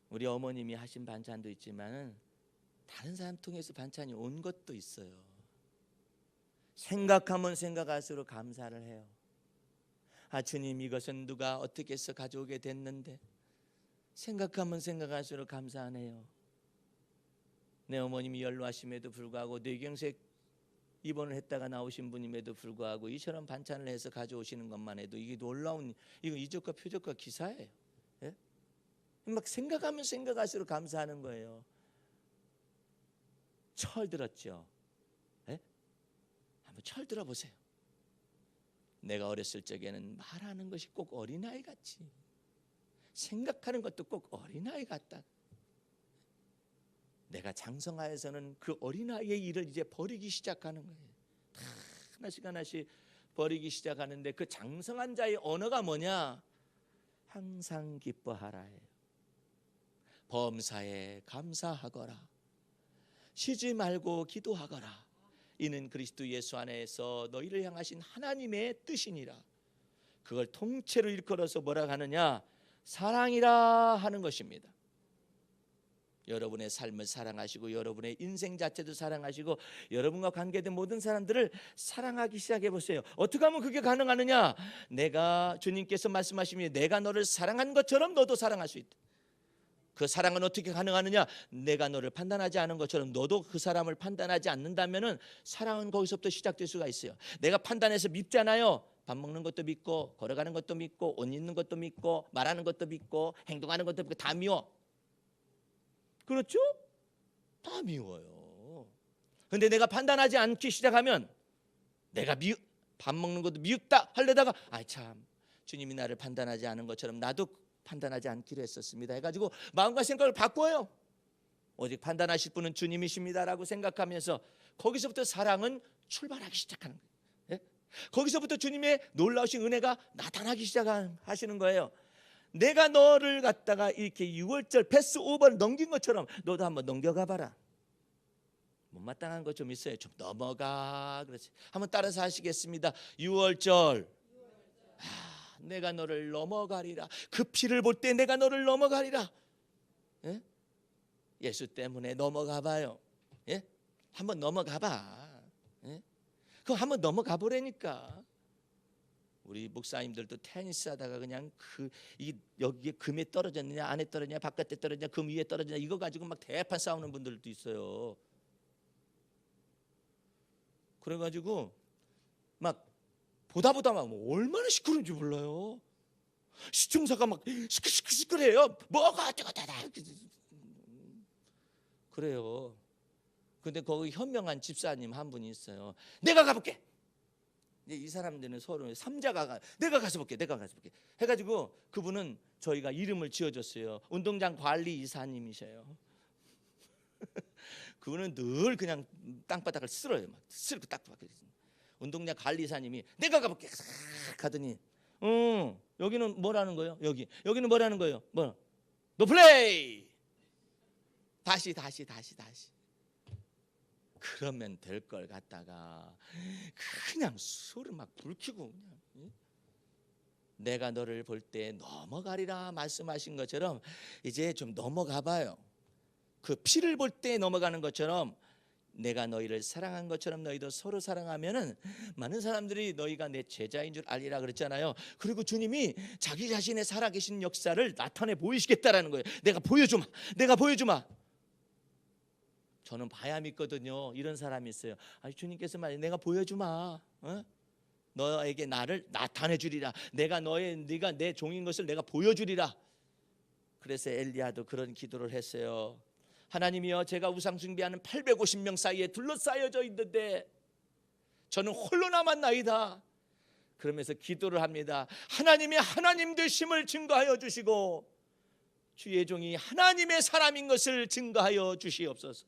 우리 어머님이 하신 반찬도 있지만 다른 사람 통해서 반찬이 온 것도 있어요. 생각하면 생각할수록 감사를 해요. 주님 이것은 누가 어떻게 해서 가져오게 됐는데 생각하면 생각할수록 감사하네요. 내 어머님이 연로하심에도 불구하고 뇌경색 입원을 했다가 나오신 분임에도 불구하고 이처럼 반찬을 해서 가져오시는 것만 해도 이게 놀라운, 이거 이적과 표적과 기사예요. 예? 막 생각하면 생각할수록 감사하는 거예요. 철 들었죠? 예? 한번 철 들어보세요. 내가 어렸을 적에는 말하는 것이 꼭 어린아이 같이, 생각하는 것도 꼭 어린아이 같다. 내가 장성하여서는 그 어린아이의 일을 이제 버리기 시작하는 거예요. 다 하나씩 하나씩 버리기 시작하는데 그 장성한 자의 언어가 뭐냐? 항상 기뻐하라예요. 범사에 감사하거라. 쉬지 말고 기도하거라. 이는 그리스도 예수 안에서 너희를 향하신 하나님의 뜻이니라. 그걸 통째로 일컬어서 뭐라 하느냐? 사랑이라 하는 것입니다. 여러분의 삶을 사랑하시고 여러분의 인생 자체도 사랑하시고 여러분과 관계된 모든 사람들을 사랑하기 시작해 보세요. 어떻게 하면 그게 가능하느냐? 내가 주님께서 말씀하시면 내가 너를 사랑한 것처럼 너도 사랑할 수 있다. 그 사랑은 어떻게 가능하느냐? 내가 너를 판단하지 않은 것처럼 너도 그 사람을 판단하지 않는다면은 사랑은 거기서부터 시작될 수가 있어요. 내가 판단해서 밉잖아요. 밥 먹는 것도 믿고 걸어가는 것도 믿고 옷 입는 것도 믿고 말하는 것도 믿고 행동하는 것도 믿고 다 미워. 그렇죠? 다 미워요. 근데 내가 판단하지 않기 시작하면 내가 밥 먹는 것도 미흡다 하려다가 참 주님이 나를 판단하지 않은 것처럼 나도 판단하지 않기로 했었습니다 해가지고 마음과 생각을 바꿔요. 오직 판단하실 분은 주님이십니다라고 생각하면서 거기서부터 사랑은 출발하기 시작하는 거예요. 예? 거기서부터 주님의 놀라우신 은혜가 나타나기 시작하시는 거예요. 내가 너를 갖다가 이렇게 6월절 패스오버를 넘긴 것처럼 너도 한번 넘겨가 봐라. 못마땅한 거 좀 있어요. 좀 넘어가. 그렇지. 한번 따라서 하시겠습니다. 6월절. 내가 너를 넘어가리라. 그 피를 볼 때 내가 너를 넘어가리라. 예? 예수 때문에 넘어가 봐요. 예? 한번 넘어가 봐. 예? 그럼 한번 넘어가 보라니까. 우리 목사님들도 테니스 하다가 그냥 여기에 금에 떨어졌느냐 안에 떨어졌냐 바깥에 떨어졌냐 금 위에 떨어졌냐 이거 가지고 막 대판 싸우는 분들도 있어요. 그래가지고 막 보다 막 얼마나 시끄러운지 몰라요. 시청자가 막 시끌시끌해요. 뭐가 어쩌고저쩌고 그래요. 근데 거기 현명한 집사님 한 분이 있어요. 내가 가볼게. 이 사람들은 서로 삼자가 내가 가서 볼게 해가지고 그분은 저희가 이름을 지어줬어요. 운동장 관리 이사님이셔요. 그분은 늘 그냥 땅바닥을 쓸어요. 막 쓸고 땅바닥을. 운동장 관리 이사님이 내가 가볼게 가더니 여기는 뭐라는 거예요? 여기는 뭐라는 거예요? 뭐? 너 플레이. 다시. 그러면 될 걸 갖다가 그냥 술을 막 불키고 그냥 내가 너를 볼 때 넘어가리라 말씀하신 것처럼 이제 좀 넘어가 봐요. 그 피를 볼 때 넘어가는 것처럼 내가 너희를 사랑한 것처럼 너희도 서로 사랑하면은 많은 사람들이 너희가 내 제자인 줄 알리라 그랬잖아요. 그리고 주님이 자기 자신의 살아계신 역사를 나타내 보이시겠다라는 거예요. 내가 보여주마. 저는 봐야 믿거든요. 이런 사람이 있어요. 주님께서 말해 내가 보여주마. 너에게 나를 나타내 주리라. 네가 내 종인 것을 내가 보여주리라. 그래서 엘리야도 그런 기도를 했어요. 하나님이여 제가 우상 숭배하는 850명 사이에 둘러싸여져 있는데 저는 홀로 남았나이다. 그러면서 기도를 합니다. 하나님의 하나님 되심을 증거하여 주시고 주의 종이 하나님의 사람인 것을 증거하여 주시옵소서.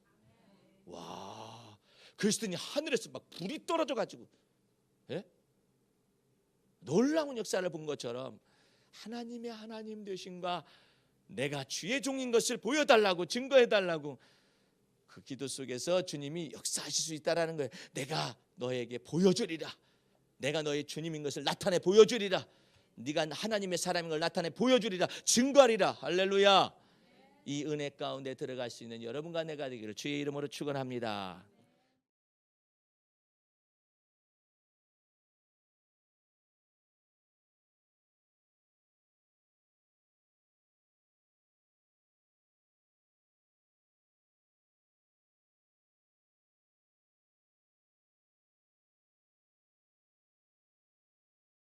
와, 그랬더니 하늘에서 막 불이 떨어져 가지고 놀라운 역사를 본 것처럼 하나님의 하나님 되심과 내가 주의 종인 것을 보여달라고 증거해달라고 그 기도 속에서 주님이 역사하실 수 있다라는 거예요. 내가 너에게 보여주리라. 내가 너의 주님인 것을 나타내 보여주리라. 네가 하나님의 사람인 걸 나타내 보여주리라. 증거하리라. 할렐루야. 이 은혜 가운데 들어갈 수 있는 여러분과 내가 되기를 주의 이름으로 축원합니다.